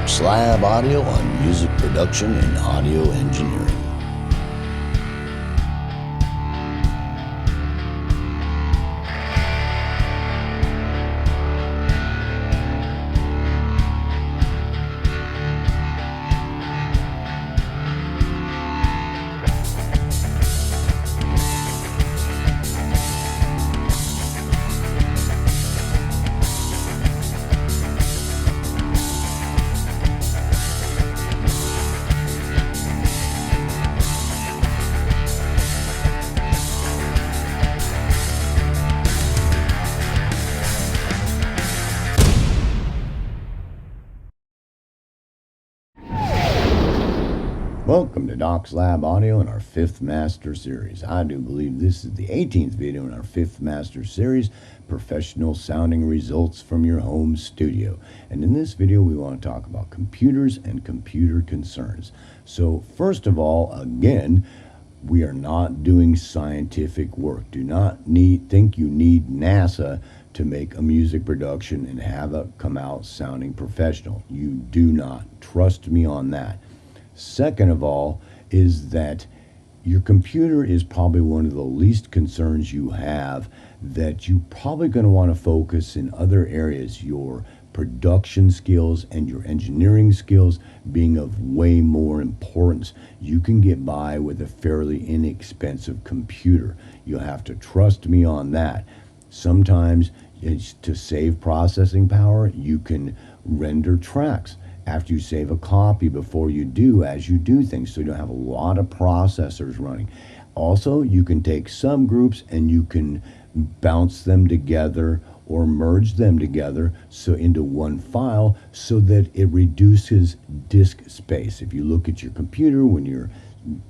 Doc Slab Audio on music production and audio engineering. Welcome to Doc Slab Audio in our 5th Master Series. I do believe this is the 18th video in our 5th Master Series, Professional Sounding Results from Your Home Studio. And in this video, we want to talk about computers and computer concerns. So first of all, again, we are not doing scientific work. Do not think you need NASA to make a music production and have it come out sounding professional. You do not. Trust me on that. Second of all is that your computer is probably one of the least concerns you have, that you're probably going to want to focus in other areas, your production skills and your engineering skills being of way more importance. You can get by with a fairly inexpensive computer. You'll have to trust me on that. Sometimes to save processing power, you can render tracks after you save a copy before you do, as you do things, so you don't have a lot of processors running. Also, you can take subgroups and you can bounce them together or merge them together so into one file so that it reduces disk space. If you look at your computer when your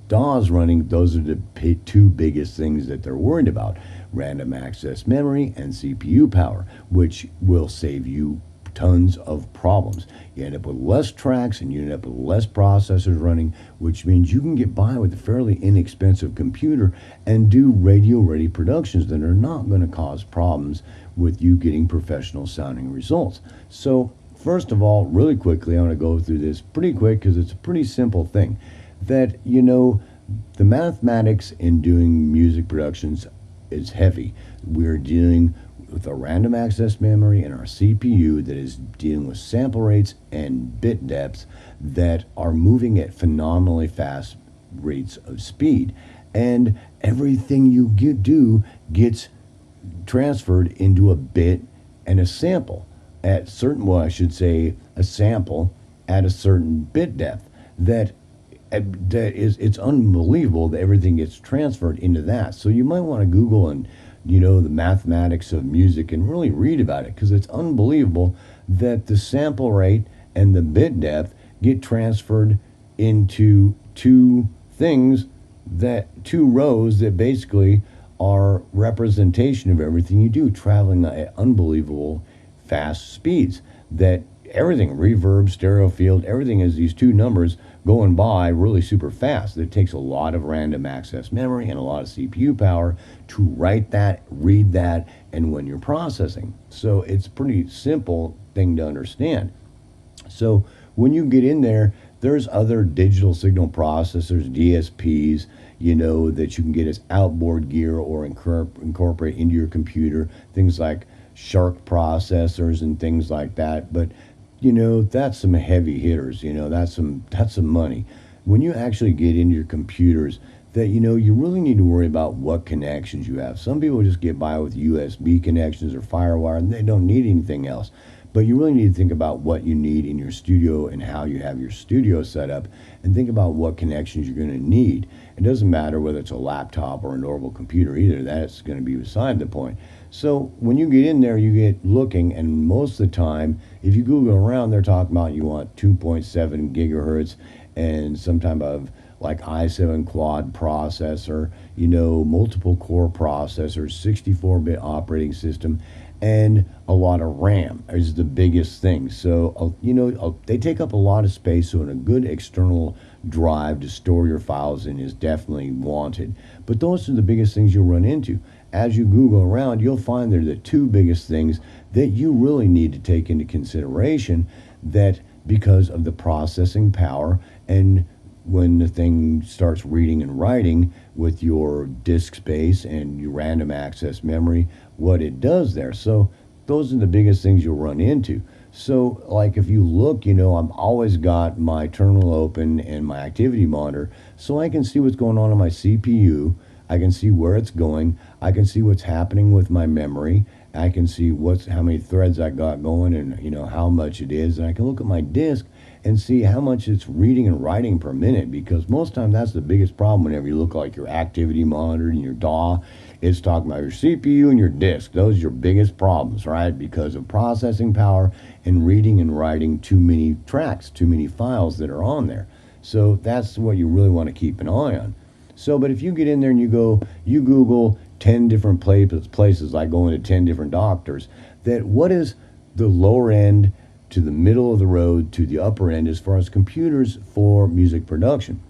DAW's running, those are the two biggest things that they're worried about: random access memory and CPU power, which will save you tons of problems. You end up with less tracks and you end up with less processors running, which means you can get by with a fairly inexpensive computer and do radio-ready productions that are not going to cause problems with you getting professional sounding results. So first of all, really quickly, I want to go through this pretty quick because it's a pretty simple thing. That, you know, the mathematics in doing music productions is heavy. We're dealing with a random access memory and our CPU that is dealing with sample rates and bit depths that are moving at phenomenally fast rates of speed. And everything you do gets transferred into a bit and a sample at certain, well, I should say a sample at a certain bit depth. It's unbelievable that everything gets transferred into that. So you might want to Google and the mathematics of music and really read about it, because it's unbelievable that the sample rate and the bit depth get transferred into two rows that basically are representation of everything you do, traveling at unbelievable fast speeds. That everything, reverb, stereo field, everything is these two numbers going by really super fast. It takes a lot of random access memory and a lot of CPU power to write that, read that, and when you're processing. So it's a pretty simple thing to understand. So when you get in there, there's other digital signal processors, DSPs, that you can get as outboard gear or incorporate into your computer, things like Shark processors and things like that. But that's some heavy hitters. That's some money. When you actually get into your computers, that you really need to worry about what connections you have. Some people just get by with USB connections or FireWire, and they don't need anything else. But you really need to think about what you need in your studio and how you have your studio set up, and think about what connections you're going to need. It doesn't matter whether it's a laptop or a normal computer either. That's going to be beside the point. So when you get in there, you get looking, and most of the time, if you Google around, they're talking about you want 2.7 gigahertz and some type of like i7 quad processor, multiple core processors, 64-bit operating system, and a lot of RAM is the biggest thing. So, they take up a lot of space, so a good external drive to store your files in is definitely wanted. But those are the biggest things you'll run into. As you Google around, you'll find they're the two biggest things that you really need to take into consideration, that because of the processing power. And when the thing starts reading and writing with your disk space and your random access memory, what it does there. So those are the biggest things you'll run into. So, like, if you look, I've always got my terminal open and my activity monitor so I can see what's going on my CPU. I can see where it's going. I can see what's happening with my memory. I can see how many threads I got going and, how much it is. And I can look at my disk and see how much it's reading and writing per minute, because most times that's the biggest problem whenever you look like your activity monitor and your DAW. It's talking about your CPU and your disk. Those are your biggest problems, right? Because of processing power and reading and writing too many tracks, too many files that are on there. So that's what you really want to keep an eye on. So, but if you get in there and you Google 10 different places, like going to 10 different doctors, that what is the lower end to the middle of the road to the upper end as far as computers for music production.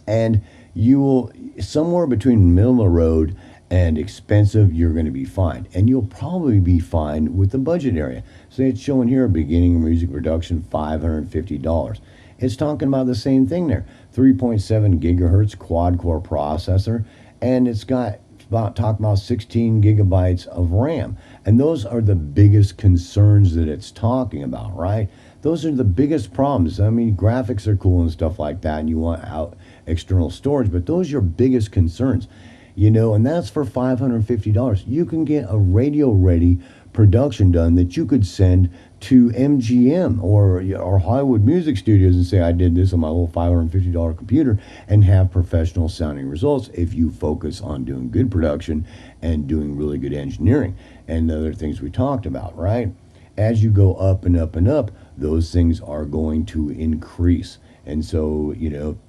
And you will, somewhere between middle of the road and expensive, you're going to be fine. And you'll probably be fine with the budget area. So it's showing here, beginning of music production, $550. It's talking about the same thing there. 3.7 gigahertz quad-core processor, and it's got talking about 16 gigabytes of RAM. And those are the biggest concerns that it's talking about, right? Those are the biggest problems. I mean, graphics are cool and stuff like that, and you want out external storage, but those are your biggest concerns, and that's for $550. You can get a radio-ready production done that you could send to MGM or Hollywood Music Studios and say, I did this on my little $550 computer, and have professional sounding results if you focus on doing good production and doing really good engineering and the other things we talked about, right? As you go up and up and up, those things are going to increase. And so,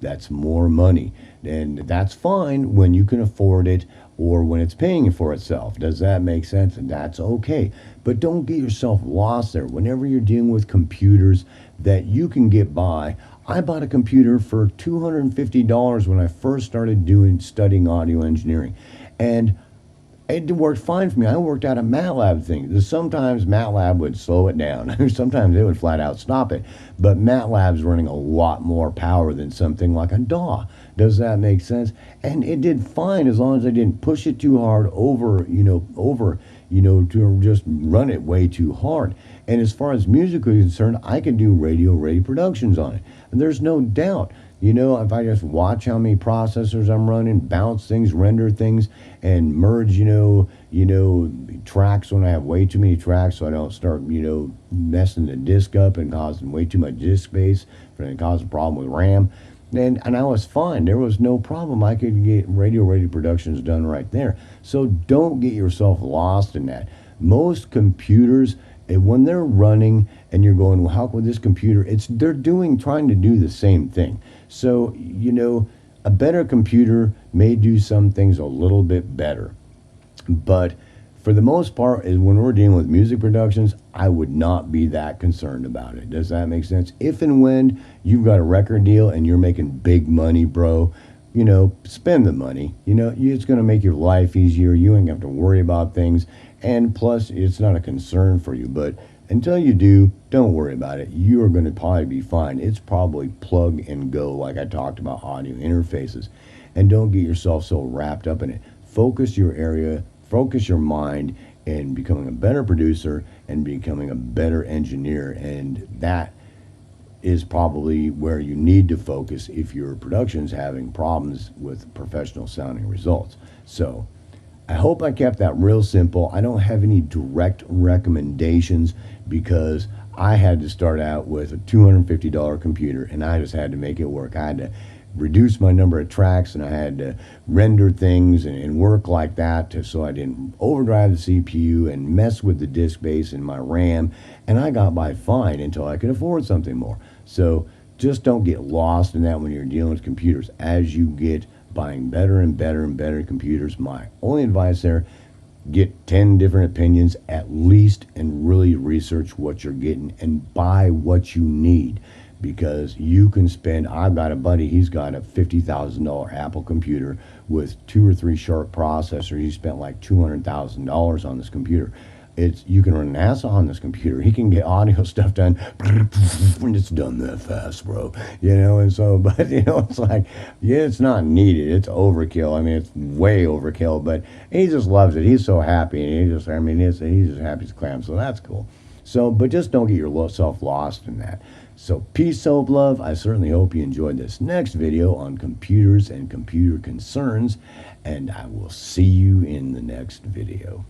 that's more money. And that's fine when you can afford it or when it's paying for itself. Does that make sense? And that's okay. But don't get yourself lost there. Whenever you're dealing with computers that you can get by, I bought a computer for $250 when I first started studying audio engineering. And it worked fine for me. I worked out a MATLAB thing. Sometimes MATLAB would slow it down. Sometimes it would flat out stop it. But MATLAB's running a lot more power than something like a DAW. Does that make sense? And it did fine as long as I didn't push it too hard to just run it way too hard. And as far as music is concerned, I can do radio-ready productions on it. And there's no doubt. If I just watch how many processors I'm running, bounce things, render things, and merge, tracks when I have way too many tracks, so I don't start, messing the disk up and causing way too much disk space, and cause a problem with RAM. And I was fine. There was no problem. I could get radio-ready productions done right there. So don't get yourself lost in that. Most computers, when they're running and you're going, well, how could this computer, they're trying to do the same thing. So, a better computer may do some things a little bit better. But for the most part, when we're dealing with music productions, I would not be that concerned about it. Does that make sense? If and when you've got a record deal and you're making big money, bro, spend the money. It's going to make your life easier. You ain't have to worry about things. And plus, it's not a concern for you. But until you do, don't worry about it. You are going to probably be fine. It's probably plug and go, like I talked about audio interfaces. And don't get yourself so wrapped up in it. Focus your area, focus your mind in becoming a better producer and becoming a better engineer. And that is probably where you need to focus if your production's having problems with professional sounding results. So I hope I kept that real simple. I don't have any direct recommendations because I had to start out with a $250 computer and I just had to make it work. I had to reduce my number of tracks and I had to render things and work like that so I didn't overdrive the CPU and mess with the disk space and my RAM. And I got by fine until I could afford something more. So just don't get lost in that when you're dealing with computers. As you get buying better and better and better computers, my only advice there, get 10 different opinions at least and really research what you're getting and buy what you need. Because you can spend, I've got a buddy, he's got a $50,000 Apple computer with 2 or 3 sharp processors. He spent like $200,000 on this computer. you can run NASA on this computer. He can get audio stuff done when it's done that fast, bro. And so, but it's like, yeah, it's not needed. It's overkill. I mean, it's way overkill. But he just loves it. He's so happy, and he's just happy as a clam. So that's cool. So, but just don't get yourself lost in that. So, peace, hope, love. I certainly hope you enjoyed this next video on computers and computer concerns, and I will see you in the next video.